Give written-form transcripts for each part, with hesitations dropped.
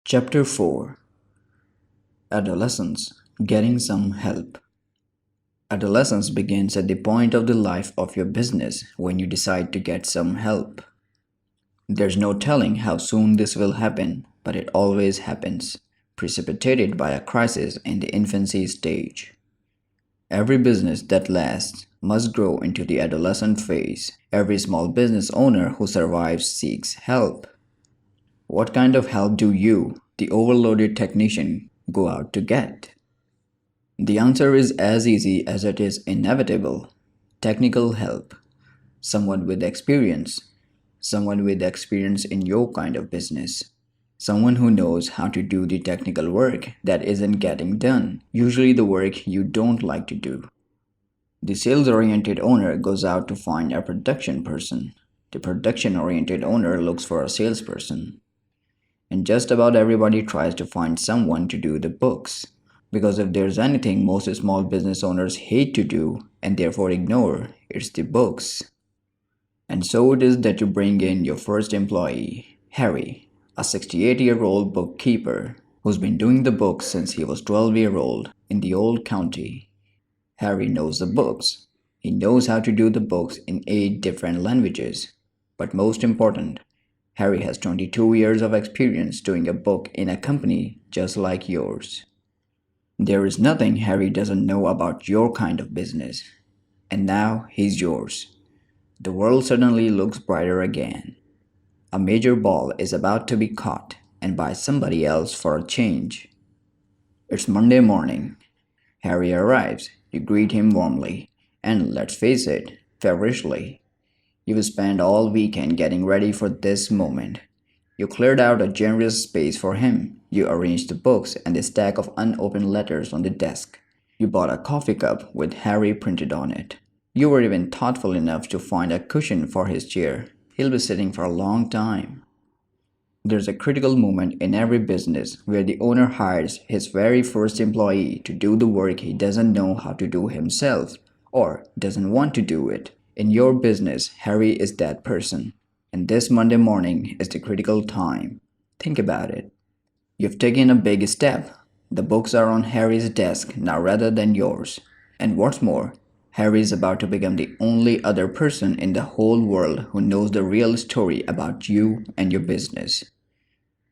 Chapter 4. Adolescence. Getting some help. Adolescence begins at the point of the life of your business when you decide to get some help. There's no telling how soon this will happen, but it always happens, precipitated by a crisis in the infancy stage. Every business that lasts must grow into the adolescent phase. Every small business owner who survives seeks help. What kind of help do you, the overloaded technician, go out to get? The answer is as easy as it is inevitable. Technical help. Someone with experience. Someone with experience in your kind of business. Someone who knows how to do the technical work that isn't getting done, usually the work you don't like to do. The sales-oriented owner goes out to find a production person. The production-oriented owner looks for a salesperson. And just about everybody tries to find someone to do the books. Because if there's anything most small business owners hate to do and therefore ignore, it's the books. And so it is that you bring in your first employee, Harry, a 68-year-old bookkeeper who's been doing the books since he was 12-year-old in the old county. Harry knows the books. He knows how to do the books in 8 different languages. But most important, Harry has 22 years of experience doing a book in a company just like yours. There is nothing Harry doesn't know about your kind of business. And now he's yours. The world suddenly looks brighter again. A major ball is about to be caught, and by somebody else for a change. It's Monday morning. Harry arrives. You greet him warmly, and let's face it, feverishly. You spent all weekend getting ready for this moment. You cleared out a generous space for him. You arranged the books and the stack of unopened letters on the desk. You bought a coffee cup with Harry printed on it. You were even thoughtful enough to find a cushion for his chair. He'll be sitting for a long time. There's a critical moment in every business where the owner hires his very first employee to do the work he doesn't know how to do himself or doesn't want to do it. In your business, Harry is that person. And this Monday morning is the critical time. Think about it. You've taken a big step. The books are on Harry's desk now rather than yours. And what's more, Harry is about to become the only other person in the whole world who knows the real story about you and your business.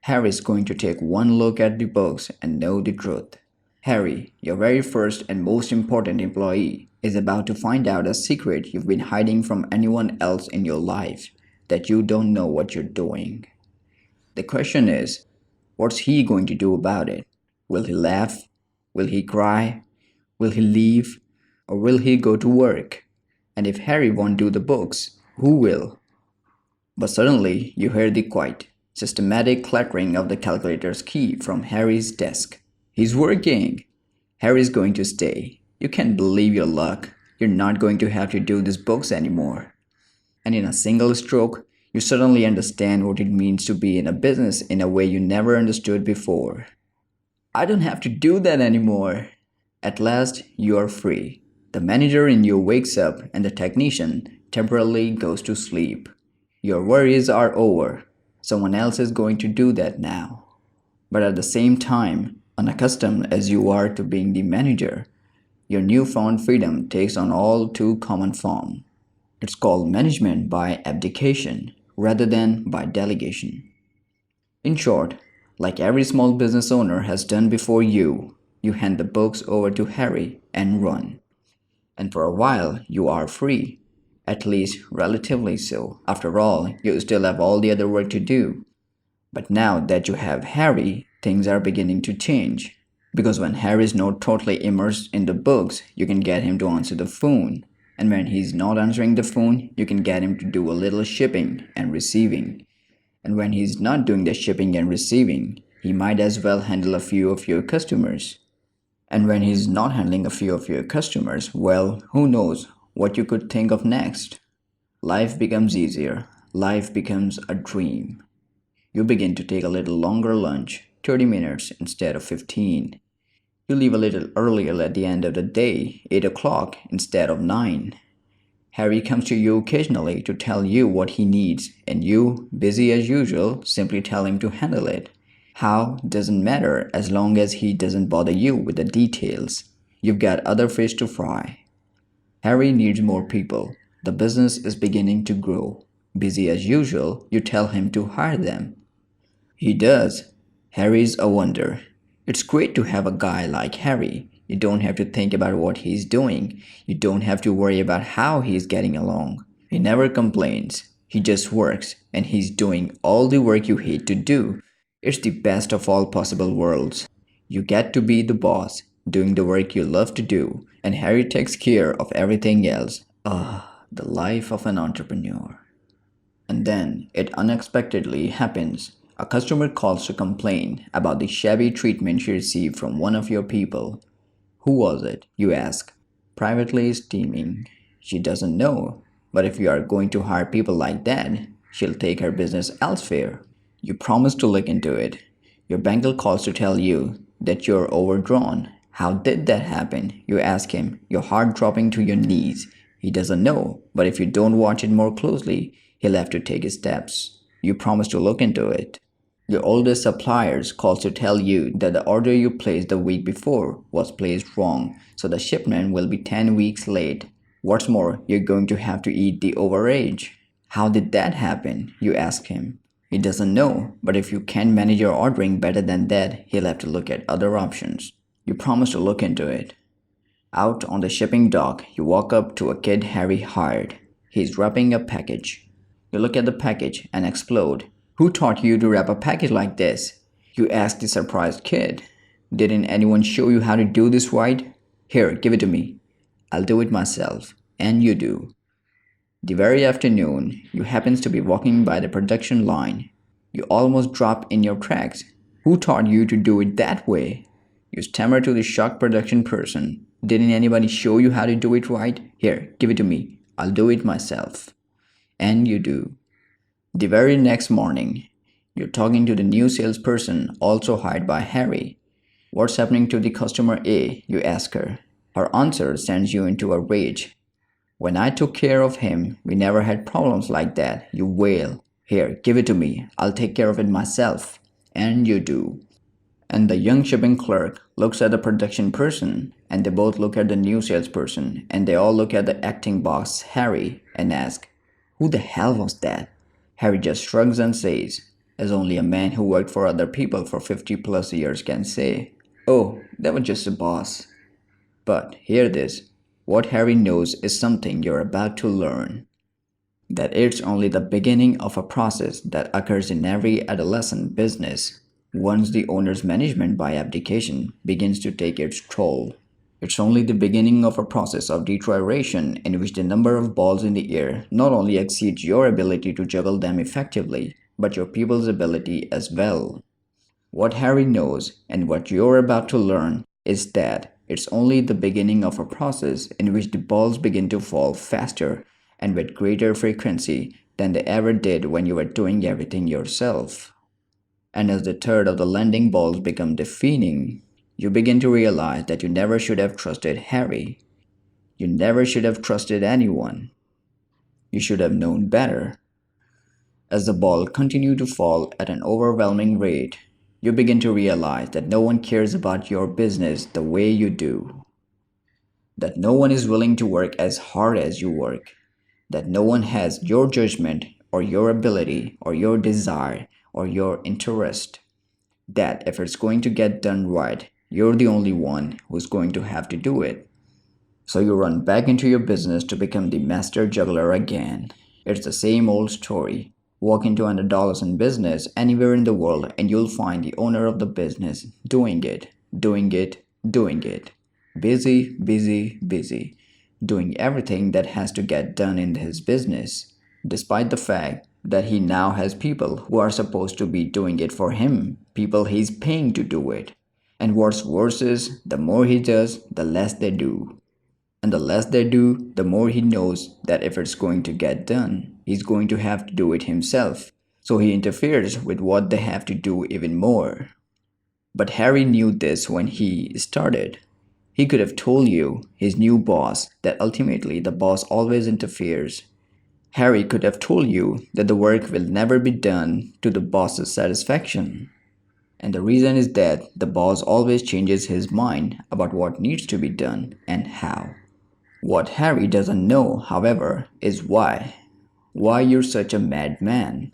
Harry is going to take one look at the books and know the truth. Harry, your very first and most important employee, is about to find out a secret you've been hiding from anyone else in your life, that you don't know what you're doing. The question is, what's he going to do about it? Will he laugh? Will he cry? Will he leave? Or will he go to work? And if Harry won't do the books, who will? But suddenly you hear the quiet, systematic clattering of the calculator's key from Harry's desk. He's working! Harry's going to stay. You can't believe your luck. You're not going to have to do these books anymore. And in a single stroke, you suddenly understand what it means to be in a business in a way you never understood before. I don't have to do that anymore. At last, you are free. The manager in you wakes up and the technician temporarily goes to sleep. Your worries are over. Someone else is going to do that now. But at the same time, unaccustomed as you are to being the manager, your newfound freedom takes on all too common form. It's called management by abdication rather than by delegation. In short, like every small business owner has done before you hand the books over to Harry and run. And for a while, you are free, at least relatively so. After all, you still have all the other work to do. But now that you have Harry, things are beginning to change. Because when Harry's not totally immersed in the books, you can get him to answer the phone. And when he's not answering the phone, you can get him to do a little shipping and receiving. And when he's not doing the shipping and receiving, he might as well handle a few of your customers. And when he's not handling a few of your customers, well, who knows what you could think of next. Life becomes easier. Life becomes a dream. You begin to take a little longer lunch, 30 minutes instead of 15. You leave a little earlier at the end of the day, 8 o'clock instead of 9. Harry comes to you occasionally to tell you what he needs, and you, busy as usual, simply tell him to handle it. How doesn't matter as long as he doesn't bother you with the details. You've got other fish to fry. Harry needs more people. The business is beginning to grow. Busy as usual, you tell him to hire them. He does. Harry's a wonder. It's great to have a guy like Harry. You don't have to think about what he's doing. You don't have to worry about how he's getting along. He never complains. He just works, and he's doing all the work you hate to do. It's the best of all possible worlds. You get to be the boss, doing the work you love to do, and Harry takes care of everything else. Ah, the life of an entrepreneur. And then it unexpectedly happens. A customer calls to complain about the shabby treatment she received from one of your people. Who was it? You ask, privately steaming. She doesn't know, but if you are going to hire people like that, she'll take her business elsewhere. You promise to look into it. Your banker calls to tell you that you're overdrawn. How did that happen? You ask him, your heart dropping to your knees. He doesn't know, but if you don't watch it more closely, he'll have to take his steps. You promise to look into it. Your oldest suppliers calls to tell you that the order you placed the week before was placed wrong, so the shipment will be 10 weeks late. What's more, you're going to have to eat the overage. How did that happen? You ask him. He doesn't know, but if you can't manage your ordering better than that, he'll have to look at other options. You promise to look into it. Out on the shipping dock, you walk up to a kid Harry hired. He's wrapping a package. You look at the package and explode. Who taught you to wrap a package like this? You ask the surprised kid. Didn't anyone show you how to do this right? Here, give it to me. I'll do it myself. And you do. The very afternoon, you happens to be walking by the production line. You almost drop in your tracks. Who taught you to do it that way? You stammer to the shocked production person. Didn't anybody show you how to do it right? Here, give it to me. I'll do it myself. And you do. The very next morning, you're talking to the new salesperson, also hired by Harry. What's happening to the customer A? You ask her. Her answer sends you into a rage. When I took care of him, we never had problems like that, you wail. Here, give it to me. I'll take care of it myself. And you do. And the young shipping clerk looks at the production person, and they both look at the new salesperson, and they all look at the acting boss, Harry, and ask, who the hell was that? Harry just shrugs and says, as only a man who worked for other people for 50 plus years can say, oh, that was just a boss. But hear this. What Harry knows is something you're about to learn. That it's only the beginning of a process that occurs in every adolescent business. Once the owner's management by abdication begins to take its toll, it's only the beginning of a process of deterioration in which the number of balls in the air not only exceeds your ability to juggle them effectively, but your people's ability as well. What Harry knows and what you're about to learn is that it's only the beginning of a process in which the balls begin to fall faster and with greater frequency than they ever did when you were doing everything yourself. And as the third of the landing balls become defeating, you begin to realize that you never should have trusted Harry. You never should have trusted anyone. You should have known better. As the ball continues to fall at an overwhelming rate, you begin to realize that no one cares about your business the way you do. That no one is willing to work as hard as you work. That no one has your judgment or your ability or your desire or your interest. That if it's going to get done right, you're the only one who's going to have to do it. So you run back into your business to become the master juggler again. It's the same old story. Walk into an adolescent business anywhere in the world and you'll find the owner of the business doing it. Busy, busy, busy. Doing everything that has to get done in his business, despite the fact that he now has people who are supposed to be doing it for him, people he's paying to do it. And what's worse is, the more he does, the less they do. And the less they do, the more he knows that if it's going to get done, he's going to have to do it himself. So he interferes with what they have to do even more. But Harry knew this when he started. He could have told you, his new boss, that ultimately the boss always interferes. Harry could have told you that the work will never be done to the boss's satisfaction. And the reason is that the boss always changes his mind about what needs to be done and how. What Harry doesn't know, however, is why. Why you're such a madman.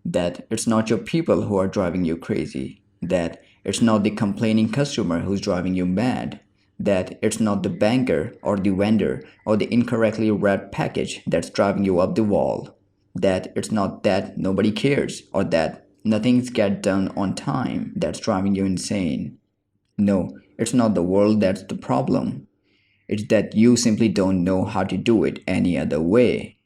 That it's not your people who are driving you crazy. That it's not the complaining customer who's driving you mad. That it's not the banker or the vendor or the incorrectly wrapped package that's driving you up the wall. That it's not that nobody cares or that nothing's get done on time that's driving you insane. No, it's not the world that's the problem. It's that you simply don't know how to do it any other way.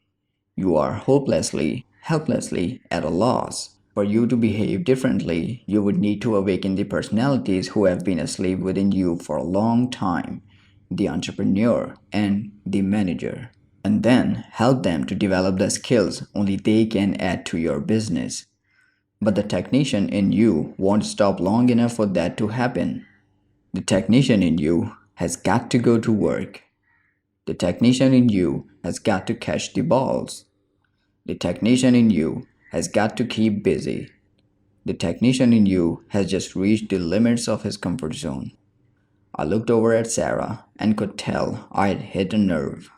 You are hopelessly, helplessly at a loss. For you to behave differently, you would need to awaken the personalities who have been asleep within you for a long time, the entrepreneur and the manager, and then help them to develop the skills only they can add to your business. But the technician in you won't stop long enough for that to happen. The technician in you has got to go to work. The technician in you has got to catch the balls. The technician in you has got to keep busy. The technician in you has just reached the limits of his comfort zone. I looked over at Sarah and could tell I had hit a nerve.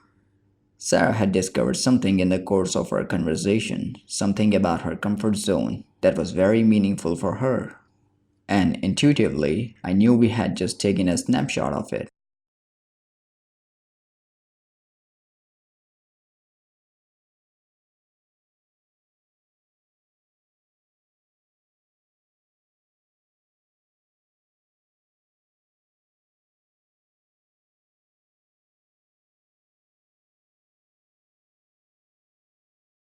Sarah had discovered something in the course of our conversation, something about her comfort zone that was very meaningful for her. And intuitively, I knew we had just taken a snapshot of it.